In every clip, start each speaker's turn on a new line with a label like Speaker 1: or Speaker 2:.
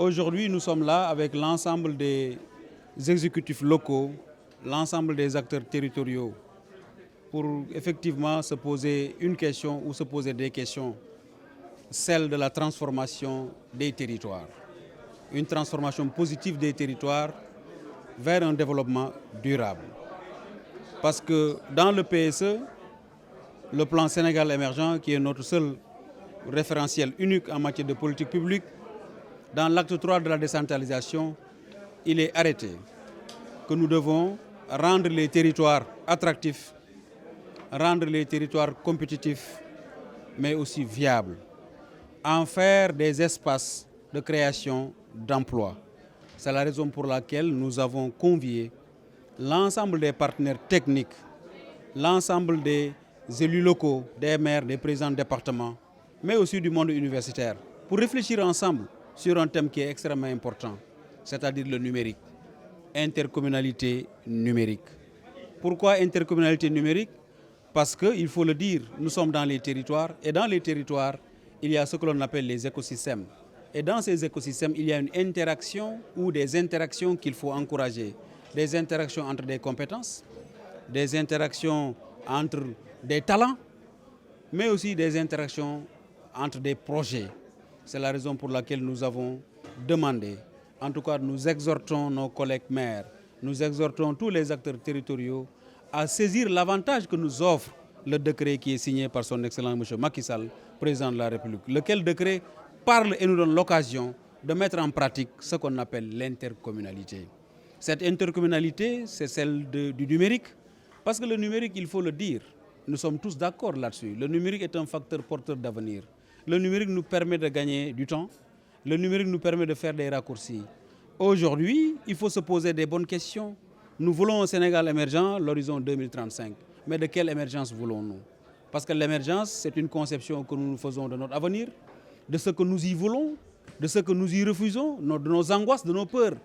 Speaker 1: Aujourd'hui, nous sommes là avec l'ensemble des exécutifs locaux, l'ensemble des acteurs territoriaux, pour effectivement se poser une question ou se poser des questions, celle de la transformation des territoires. Une transformation positive des territoires vers un développement durable. Parce que dans le PSE, le plan Sénégal émergent, qui est notre seul référentiel unique en matière de politique publique, dans l'acte 3 de la décentralisation, il est arrêté que nous devons rendre les territoires attractifs, rendre les territoires compétitifs, mais aussi viables, en faire des espaces de création d'emplois. C'est la raison pour laquelle nous avons convié l'ensemble des partenaires techniques, l'ensemble des élus locaux, des maires, des présidents de département, mais aussi du monde universitaire, pour réfléchir ensemble sur un thème qui est extrêmement important, c'est-à-dire le numérique, intercommunalité numérique. Pourquoi intercommunalité numérique? Parce qu'il faut le dire, nous sommes dans les territoires, et dans les territoires, il y a ce que l'on appelle les écosystèmes. Et dans ces écosystèmes, il y a une interaction ou des interactions qu'il faut encourager. Des interactions entre des compétences, des interactions entre des talents, mais aussi des interactions entre des projets. C'est la raison pour laquelle nous avons demandé, en tout cas nous exhortons nos collègues maires, nous exhortons tous les acteurs territoriaux à saisir l'avantage que nous offre le décret qui est signé par son Excellence M. Macky Sall, président de la République. Lequel décret parle et nous donne l'occasion de mettre en pratique ce qu'on appelle l'intercommunalité. Cette intercommunalité, c'est celle du numérique, parce que le numérique, il faut le dire, nous sommes tous d'accord là-dessus. Le numérique est un facteur porteur d'avenir. Le numérique nous permet de gagner du temps. Le numérique nous permet de faire des raccourcis. Aujourd'hui, il faut se poser des bonnes questions. Nous voulons un Sénégal émergent, l'horizon 2035. Mais de quelle émergence voulons-nous? Parce que l'émergence, c'est une conception que nous faisons de notre avenir, de ce que nous y voulons, de ce que nous y refusons, de nos angoisses, de nos peurs.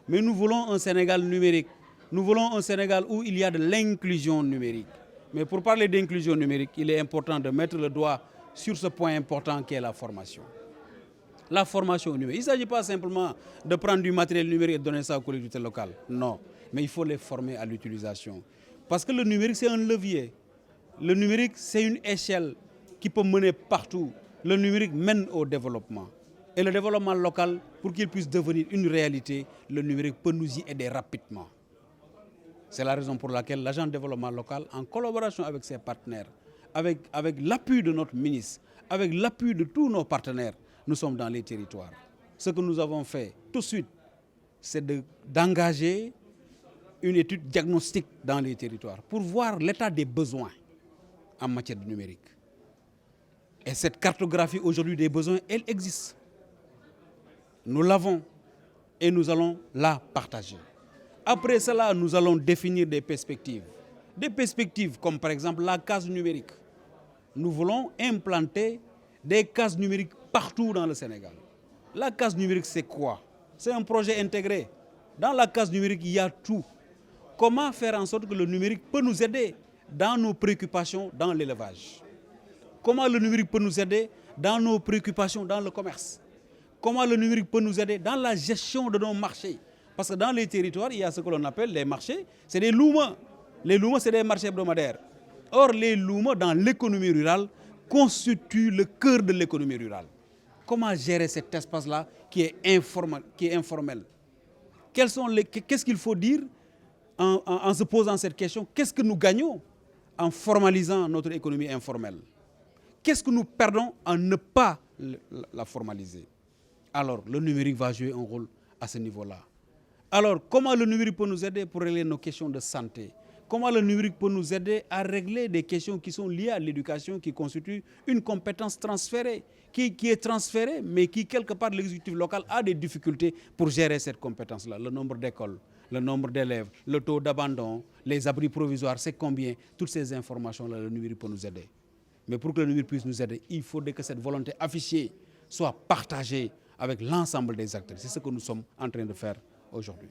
Speaker 1: Mais nous voulons un Sénégal numérique. Nous voulons un Sénégal où il y a de l'inclusion numérique. Mais pour parler d'inclusion numérique, il est important de mettre le doigt sur ce point important qui est la formation. La formation numérique. Il ne s'agit pas simplement de prendre du matériel numérique et de donner ça aux collectivités locales. Non, mais il faut les former à l'utilisation. Parce que le numérique, c'est un levier. Le numérique, c'est une échelle qui peut mener partout. Le numérique mène au développement. Et le développement local, pour qu'il puisse devenir une réalité, le numérique peut nous y aider rapidement. C'est la raison pour laquelle l'agent de développement local, en collaboration avec ses partenaires, avec l'appui de notre ministre, avec l'appui de tous nos partenaires, nous sommes dans les territoires. Ce que nous avons fait tout de suite, c'est d'engager une étude diagnostique dans les territoires pour voir l'état des besoins en matière de numérique. Et cette cartographie aujourd'hui des besoins, elle existe. Nous l'avons et nous allons la partager. Après cela, nous allons définir des perspectives. Des perspectives comme par exemple la case numérique. Nous voulons implanter des cases numériques partout dans le Sénégal. La case numérique, c'est quoi? C'est un projet intégré. Dans la case numérique, il y a tout. Comment faire en sorte que le numérique peut nous aider dans nos préoccupations dans l'élevage? Comment le numérique peut nous aider dans nos préoccupations dans le commerce? Comment le numérique peut nous aider dans la gestion de nos marchés? Parce que dans les territoires, il y a ce que l'on appelle les marchés, c'est des luuma. Les luuma, c'est des marchés hebdomadaires. Or, les luuma, dans l'économie rurale, constituent le cœur de l'économie rurale. Comment gérer cet espace-là qui est informel? Qu'est-ce qu'il faut dire en se posant cette question? Qu'est-ce que nous gagnons en formalisant notre économie informelle? Qu'est-ce que nous perdons en ne pas la formaliser? Alors, le numérique va jouer un rôle à ce niveau-là. Alors, comment le numérique peut nous aider pour régler nos questions de santé? Comment le numérique peut nous aider à régler des questions qui sont liées à l'éducation, qui constituent une compétence transférée, qui est transférée, mais qui, quelque part, l'exécutif local a des difficultés pour gérer cette compétence-là. Le nombre d'écoles, le nombre d'élèves, le taux d'abandon, les abris provisoires, c'est combien? Toutes ces informations-là, le numérique peut nous aider. Mais pour que le numérique puisse nous aider, il faudrait que cette volonté affichée soit partagée avec l'ensemble des acteurs. C'est ce que nous sommes en train de faire aujourd'hui.